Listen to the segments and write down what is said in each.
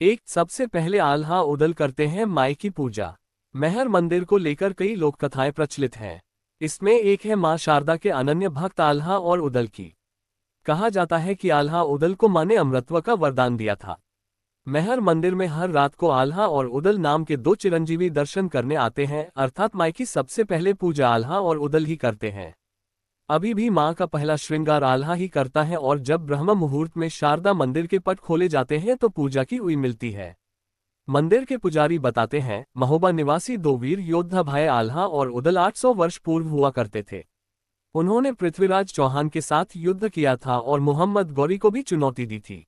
एक सबसे पहले आल्हा उदल करते हैं माई की पूजा। मैहर मंदिर को लेकर कई लोक कथाएं प्रचलित हैं। इसमें एक है मां शारदा के अनन्य भक्त आल्हा और उदल की। कहा जाता है कि आल्हा उदल को मां ने अमृतत्व का वरदान दिया था। मैहर मंदिर में हर रात को आल्हा और उदल नाम के दो चिरंजीवी दर्शन करने आते हैं, अर्थात माई की सबसे पहले पूजा आल्हा और उदल ही करते हैं। अभी भी मां का पहला श्रृंगार आल्हा ही करता है और जब ब्रह्म मुहूर्त में शारदा मंदिर के पट खोले जाते हैं तो पूजा की उई मिलती है। मंदिर के पुजारी बताते हैं, महोबा निवासी दो वीर योद्धा भाई आल्हा और उदल 800 वर्ष पूर्व हुआ करते थे। उन्होंने पृथ्वीराज चौहान के साथ युद्ध किया था और मोहम्मद गौरी को भी चुनौती दी थी।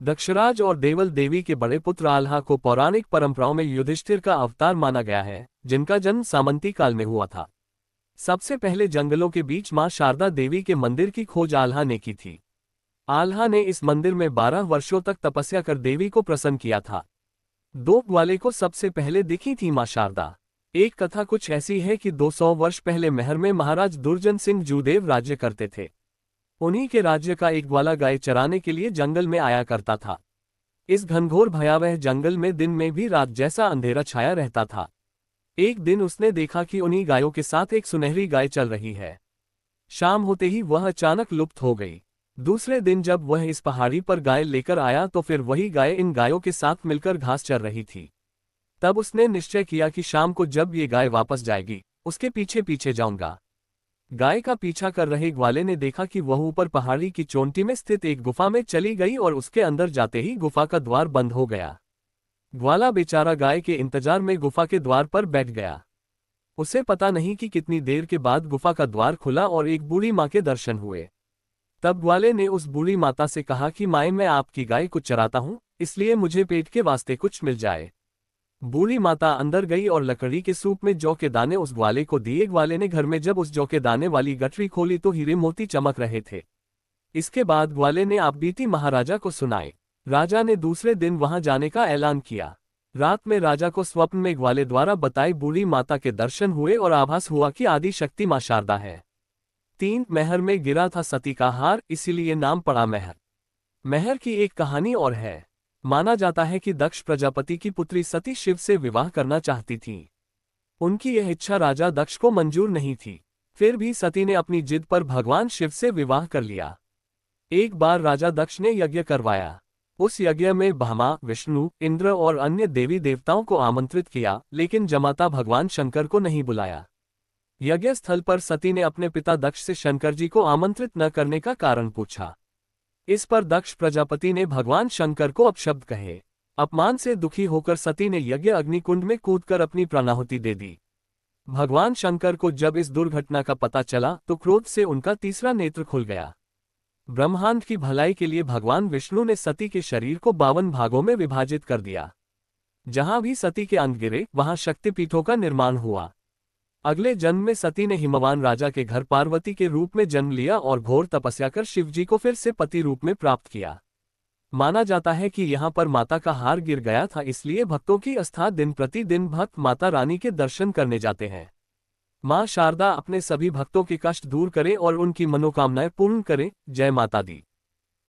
दक्षराज और देवल देवी के बड़े पुत्र आल्हा को पौराणिक परंपराओं में युधिष्ठिर का अवतार माना गया है, जिनका जन्म सामंती काल में हुआ था। सबसे पहले जंगलों के बीच मां शारदा देवी के मंदिर की खोज आल्हा ने की थी। आल्हा ने इस मंदिर में 12 वर्षों तक तपस्या कर देवी को प्रसन्न किया था। दो ग्वाले को सबसे पहले दिखी थी मां शारदा। एक कथा कुछ ऐसी है कि 200 वर्ष पहले महर में महाराज दुर्जन सिंह जूदेव राज्य करते थे। उन्हीं के राज्य का एक ग्वाला गाय चराने के लिए जंगल में आया करता था। इस घनघोर भयावह जंगल में दिन में भी रात जैसा अंधेरा छाया रहता था। एक दिन उसने देखा कि उन्हीं गायों के साथ एक सुनहरी गाय चल रही है। शाम होते ही वह अचानक लुप्त हो गई। दूसरे दिन जब वह इस पहाड़ी पर गाय लेकर आया तो फिर वही गाय इन गायों के साथ मिलकर घास चर रही थी। तब उसने निश्चय किया कि शाम को जब ये गाय वापस जाएगी, उसके पीछे पीछे जाऊंगा। गाय का पीछा कर रहे ग्वाले ने देखा कि वह ऊपर पहाड़ी की चोटी में स्थित एक गुफा में चली गई और उसके अंदर जाते ही गुफा का द्वार बंद हो गया। ग्वाला बेचारा गाय के इंतजार में गुफा के द्वार पर बैठ गया। उसे पता नहीं कि कितनी देर के बाद गुफा का द्वार खुला और एक बूढ़ी माँ के दर्शन हुए। तब ग्वाले ने उस बूढ़ी माता से कहा कि माए, मैं आपकी गाय को चराता हूँ, इसलिए मुझे पेट के वास्ते कुछ मिल जाए। बूढ़ी माता अंदर गई और लकड़ी के सूप में जौ के दाने उस ग्वाले को दिए। ग्वाले ने घर में जब उस जौ के दाने वाली गठरी खोली तो हीरे मोती चमक रहे थे। इसके बाद ग्वाले ने आप बीती महाराजा को सुनाए। राजा ने दूसरे दिन वहां जाने का ऐलान किया। रात में राजा को स्वप्न में ग्वाले द्वारा बताई बूढ़ी माता के दर्शन हुए और आभास हुआ कि आदि शक्ति मां शारदा है। 3 महर में गिरा था सती का हार, इसीलिए नाम पड़ा महर। महर की एक कहानी और है। माना जाता है कि दक्ष प्रजापति की पुत्री सती शिव से विवाह करना चाहती थी। उनकी यह इच्छा राजा दक्ष को मंजूर नहीं थी। फिर भी सती ने अपनी जिद पर भगवान शिव से विवाह कर लिया। एक बार राजा दक्ष ने यज्ञ करवाया। उस यज्ञ में ब्रह्मा, विष्णु, इंद्र और अन्य देवी देवताओं को आमंत्रित किया, लेकिन जमाता भगवान शंकर को नहीं बुलाया। यज्ञ स्थल पर सती ने अपने पिता दक्ष से शंकर जी को आमंत्रित न करने का कारण पूछा। इस पर दक्ष प्रजापति ने भगवान शंकर को अपशब्द कहे। अपमान से दुखी होकर सती ने यज्ञ अग्निकुंड में कूदकर अपनी प्राणाहुति दे दी। भगवान शंकर को जब इस दुर्घटना का पता चला तो क्रोध से उनका तीसरा नेत्र खुल गया। ब्रह्मांड की भलाई के लिए भगवान विष्णु ने सती के शरीर को 52 भागों में विभाजित कर दिया। जहां भी सती के अंग गिरे वहां शक्तिपीठों का निर्माण हुआ। अगले जन्म में सती ने हिमवान राजा के घर पार्वती के रूप में जन्म लिया और घोर तपस्या कर शिवजी को फिर से पति रूप में प्राप्त किया। माना जाता है कि यहाँ पर माता का हार गिर गया था, इसलिए भक्तों की आस्था दिन प्रतिदिन भक्त माता रानी के दर्शन करने जाते हैं। मां शारदा अपने सभी भक्तों के कष्ट दूर करे और उनकी मनोकामनाएं पूर्ण करे। जय माता दी।